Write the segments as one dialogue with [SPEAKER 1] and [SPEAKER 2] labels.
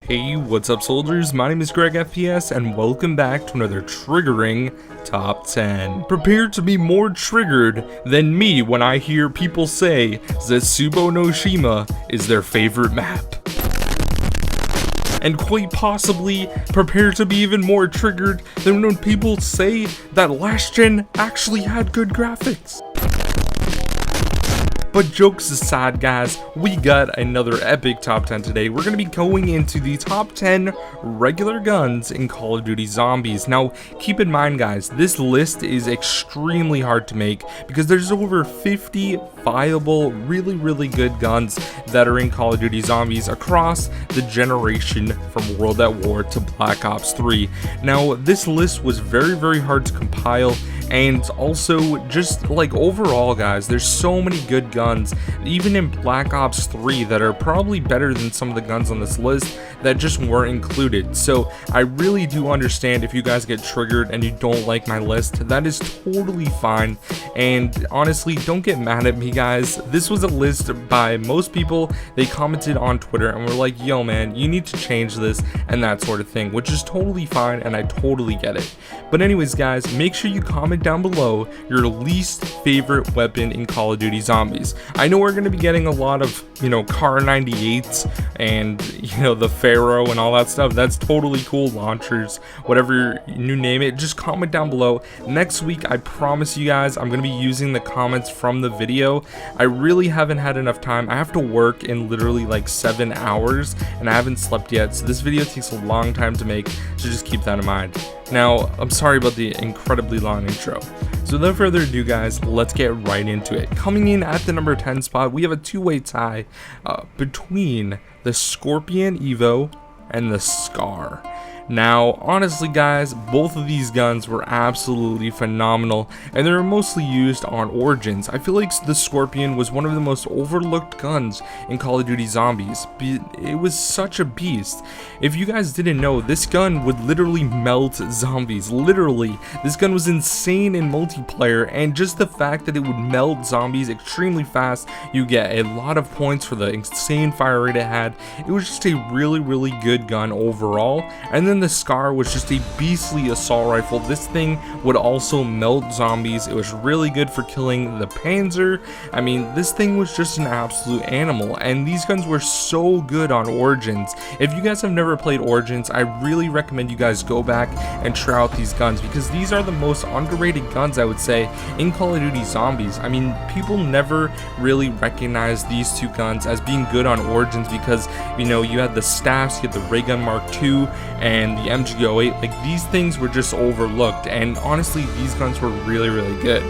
[SPEAKER 1] Hey, what's up soldiers? My name is GregFPS and welcome back to another triggering top 10. Prepare to be more triggered than me when I hear people say Zetsubo no Shima is their favorite map. And quite possibly prepare to be even more triggered than when people say that last gen actually had good graphics. But jokes aside guys, we got another epic top 10 today. We're going to be going into the top 10 regular guns in Call of Duty Zombies. Now keep in mind guys, this list is extremely hard to make because there's over 50 viable, really good guns that are in Call of Duty Zombies across the generation from World at War to Black Ops 3. Now this list was very hard to compile, and also just like overall guys, there's so many good guns even in Black Ops 3 that are probably better than some of the guns on this list that just weren't included. So I really do understand if you guys get triggered and you don't like my list. That is totally fine, and honestly don't get mad at me guys. This was a list by most people. They commented on Twitter and were like, yo man, you need to change this and that sort of thing, which is totally fine and I totally get it. But anyways guys, make sure you comment down below your least favorite weapon in Call of Duty Zombies. I know we're going to be getting a lot of, Car 98s and, the Pharaoh and all that stuff. That's totally cool. Launchers, whatever you name it, just comment down below. Next week, I promise you guys, I'm going to be using the comments from the video. I really haven't had enough time. I have to work in literally like 7 hours and I haven't slept yet. So this video takes a long time to make. So just keep that in mind. Now, I'm sorry about the incredibly long intro. So without further ado guys, let's get right into it. Coming in at the number 10 spot, we have a two-way tie between the Scorpion Evo and the Scar. Now, honestly guys, both of these guns were absolutely phenomenal, and they were mostly used on Origins. I feel like the Scorpion was one of the most overlooked guns in Call of Duty Zombies. It was such a beast. If you guys didn't know, this gun would literally melt zombies. Literally, this gun was insane in multiplayer, and just the fact that it would melt zombies extremely fast, you get a lot of points for the insane fire rate it had. It was just a really good gun overall. And then the Scar was just a beastly assault rifle. This thing would also melt zombies. It was really good for killing the Panzer. I mean, this thing was just an absolute animal, and these guns were so good on Origins. If you guys have never played Origins, I really recommend you guys go back and try out these guns because these are the most underrated guns I would say in Call of Duty Zombies. I mean, people never really recognize these two guns as being good on Origins because you had the staffs, you had the Ray Gun Mark II and the MG08. Like, these things were just overlooked, and honestly these guns were really good.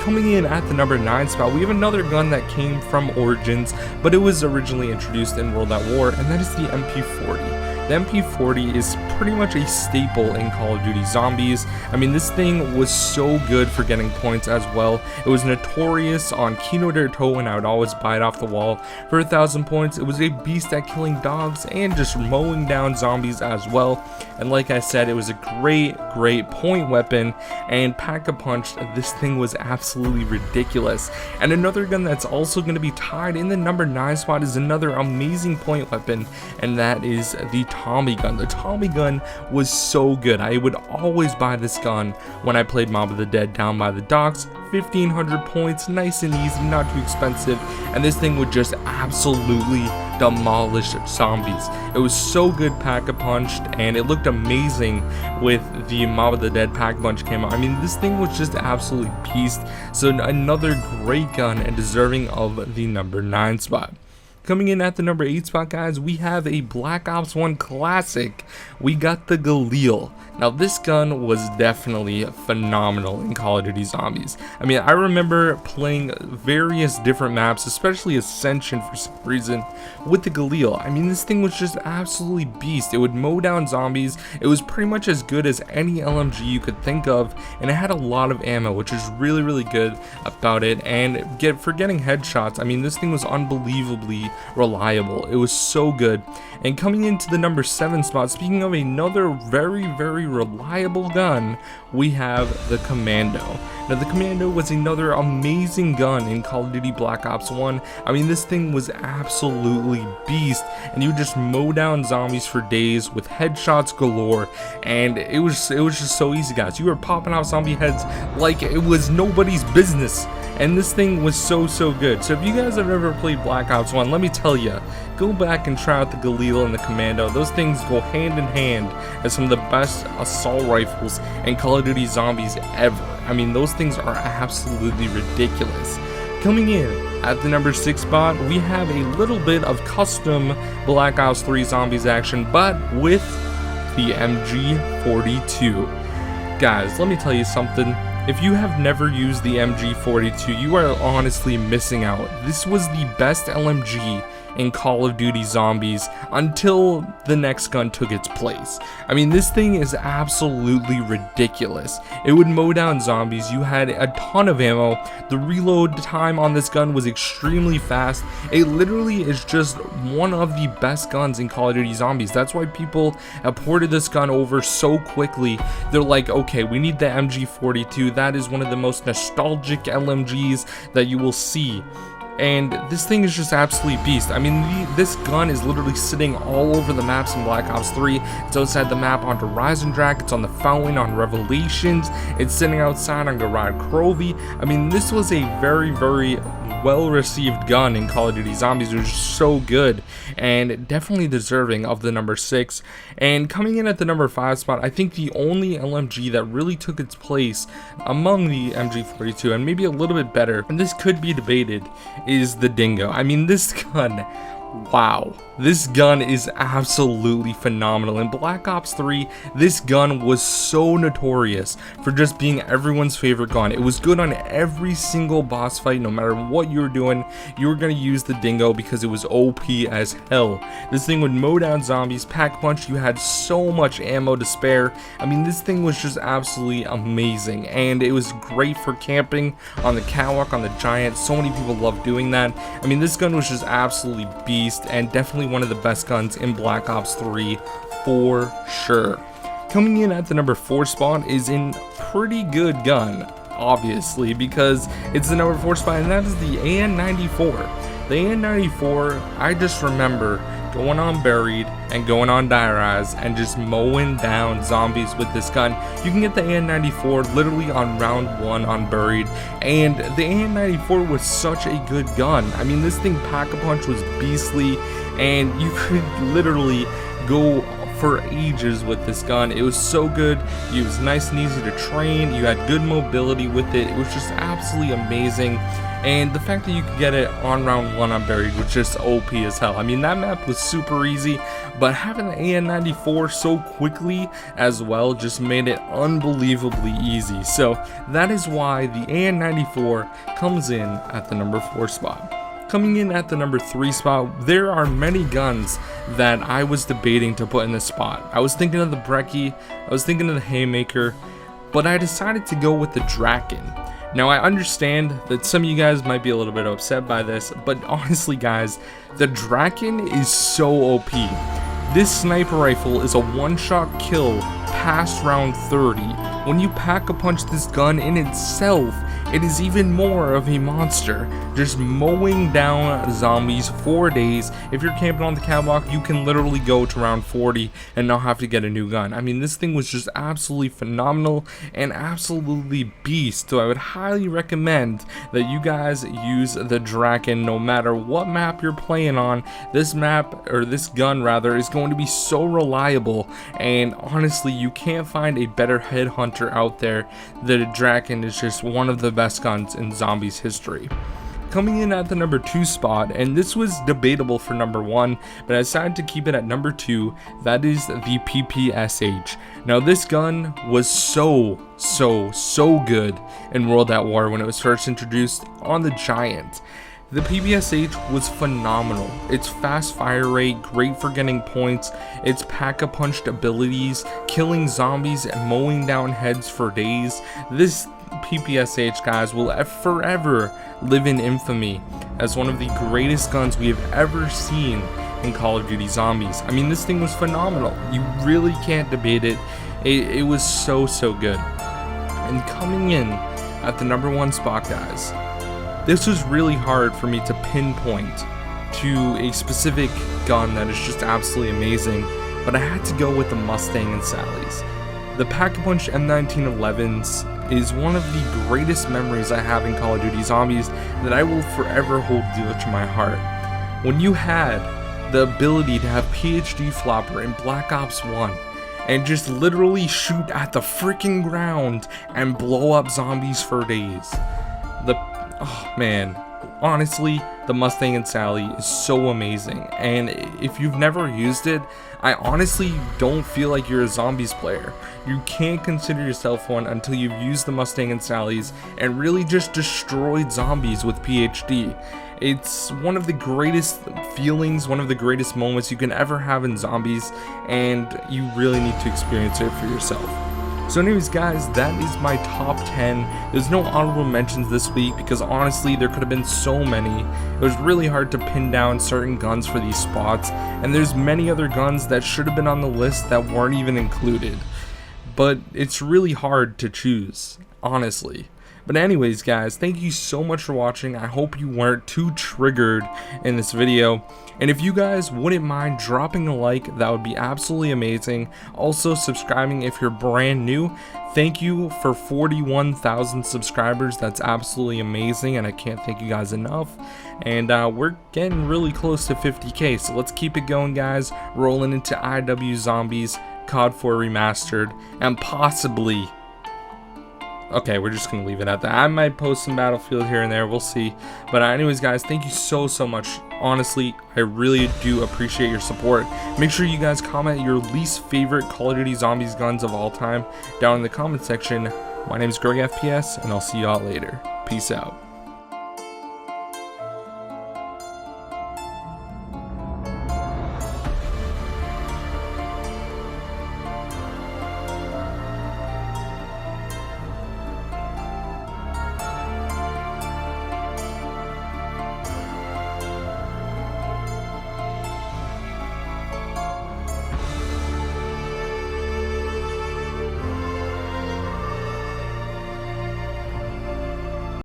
[SPEAKER 1] Coming in at the number 9 spot, we have another gun that came from Origins, but it was originally introduced in World at War, and that is the MP40. The MP40 is pretty much a staple in Call of Duty Zombies. I mean, this thing was so good for getting points as well. It was notorious on Kino der Toe, and I would always buy it off the wall for 1,000 points. It was a beast at killing dogs and just mowing down zombies as well. And like I said, it was a great point weapon, and Pack-a-Punch, this thing was absolutely ridiculous. And another gun that's also going to be tied in the number 9 spot is another amazing point weapon, and that is the Tommy gun. The Tommy gun was so good. I would always buy this gun when I played Mob of the Dead down by the docks. 1,500 points, nice and easy, not too expensive, and this thing would just absolutely demolish zombies. It was so good Pack-a-Punched, and it looked amazing with the Mob of the Dead Pack-a-Punch came out. I mean, this thing was just absolutely beast. So another great gun and deserving of the number 9 spot. Coming in at the number 8 spot, guys, we have a Black Ops 1 classic. We got the Galil. Now, this gun was definitely phenomenal in Call of Duty Zombies. I mean, I remember playing various different maps, especially Ascension for some reason, with the Galil. I mean, this thing was just absolutely beast. It would mow down zombies. It was pretty much as good as any LMG you could think of, and it had a lot of ammo, which is really good about it. And for getting headshots, I mean, this thing was unbelievably reliable. It was so good. And coming into the number 7 spot, speaking of another very reliable gun, we have the Commando. Now the Commando was another amazing gun in Call of Duty Black Ops 1. I mean, this thing was absolutely beast, and you would just mow down zombies for days with headshots galore, and it was just so easy, guys. You were popping out zombie heads like it was nobody's business, and this thing was so good. So if you guys have ever played Black Ops 1, let me tell you, go back and try out the Galil and the Commando. Those things go hand in hand as some of the best assault rifles in Call of Duty Zombies ever. I mean, those things are absolutely ridiculous. Coming in at the number 6 spot, we have a little bit of custom Black Ops 3 Zombies action, but with the MG42. Guys, let me tell you something. If you have never used the MG42, you are honestly missing out. This was the best LMG in Call of Duty Zombies until the next gun took its place. I mean, this thing is absolutely ridiculous. It would mow down zombies. You had a ton of ammo. The reload time on this gun was extremely fast. It literally is just one of the best guns in Call of Duty Zombies. That's why people have ported this gun over so quickly. They're like, okay, we need the MG42. That is one of the most nostalgic LMGs that you will see. And this thing is just absolutely beast. I mean, this gun is literally sitting all over the maps in Black Ops 3. It's outside the map on Horizon Drac. It's on the Fountain on Revelations. It's sitting outside on Garad Crovey. I mean, this was a very well-received gun in Call of Duty Zombies. It was just so good and definitely deserving of the number 6. And coming in at the number 5 spot, I think the only LMG that really took its place among the MG42 and maybe a little bit better, and this could be debated, is the Dingo. I mean, this gun, wow, this gun is absolutely phenomenal. In Black Ops 3, this gun was so notorious for just being everyone's favorite gun. It was good on every single boss fight. No matter what you were doing, you were going to use the Dingo because it was OP as hell. This thing would mow down zombies, pack punch. You had so much ammo to spare. I mean, this thing was just absolutely amazing, and it was great for camping on the catwalk, on the Giant. So many people love doing that. I mean, this gun was just absolutely beast, and definitely one of the best guns in Black Ops 3 for sure. Coming in at the number 4 spot is a pretty good gun, obviously, because it's the number 4 spot, and that is the AN-94. The AN-94, I just remember going on Buried and going on Die-Rise and just mowing down zombies with this gun. You can get the AN-94 literally on round 1 on Buried, and the AN-94 was such a good gun. I mean, this thing pack-a-punch was beastly, and you could literally go for ages with this gun. It was so good. It was nice and easy to train. You had good mobility with it. It was just absolutely amazing. And the fact that you could get it on round 1 on Buried was just OP as hell. I mean, that map was super easy, but having the AN-94 so quickly as well just made it unbelievably easy. So that is why the AN-94 comes in at the number 4 spot. Coming in at the number 3 spot, there are many guns that I was debating to put in this spot. I was thinking of the Brecci, I was thinking of the Haymaker, but I decided to go with the Draken. Now, I understand that some of you guys might be a little bit upset by this, but honestly, guys, the Draken is so OP. This sniper rifle is a one-shot kill past round 30. When you pack-a-punch this gun in itself, it is even more of a monster, just mowing down zombies for days. If you're camping on the catwalk, you can literally go to round 40 and not have to get a new gun. I mean, this thing was just absolutely phenomenal and absolutely beast. So I would highly recommend that you guys use the Draken no matter what map you're playing on. This map, or this gun rather, is going to be so reliable, and honestly, you can't find a better headhunter out there. The Draken is just one of the best guns in Zombies history. Coming in at the number 2 spot, and this was debatable for number 1, but I decided to keep it at number 2, that is the PPSH. Now, this gun was so good in World at War when it was first introduced on the Giant. The PPSH was phenomenal. Its fast fire rate, great for getting points, its pack-a-punched abilities, killing zombies and mowing down heads for days. This PPSH, guys, will forever live in infamy as one of the greatest guns we have ever seen in Call of Duty Zombies. I mean, this thing was phenomenal. You really can't debate it. It was so good. And coming in at the #1 spot, guys, this was really hard for me to pinpoint to a specific gun that is just absolutely amazing, but I had to go with the Mustang and Sally's. The Pack-a-Punch M1911s is one of the greatest memories I have in Call of Duty Zombies that I will forever hold dear to my heart. When you had the ability to have PhD Flopper in Black Ops 1 and just literally shoot at the freaking ground and blow up zombies for days. Oh man, honestly, the Mustang and Sally is so amazing, and if you've never used it, I honestly don't feel like you're a zombies player. You can't consider yourself one until you've used the Mustang and Sally's and really just destroyed zombies with PhD. It's one of the greatest feelings, one of the greatest moments you can ever have in zombies, and you really need to experience it for yourself. So anyways, guys, that is my top 10. There's no honorable mentions this week because honestly there could have been so many. It was really hard to pin down certain guns for these spots, and there's many other guns that should have been on the list that weren't even included. But it's really hard to choose, honestly. But anyways, guys, thank you so much for watching. I hope you weren't too triggered in this video. And if you guys wouldn't mind dropping a like, that would be absolutely amazing. Also, subscribing if you're brand new. Thank you for 41,000 subscribers. That's absolutely amazing, and I can't thank you guys enough. And we're getting really close to 50k, so let's keep it going, guys. Rolling into IW Zombies, COD 4 Remastered, and possibly... Okay, we're just gonna leave it at that. I might post some Battlefield here and there, we'll see. But anyways, guys, thank you so much. Honestly, I really do appreciate your support. Make sure you guys comment your least favorite Call of Duty Zombies guns of all time down in the comment section. My name is GregFPS, and I'll see y'all later. Peace out.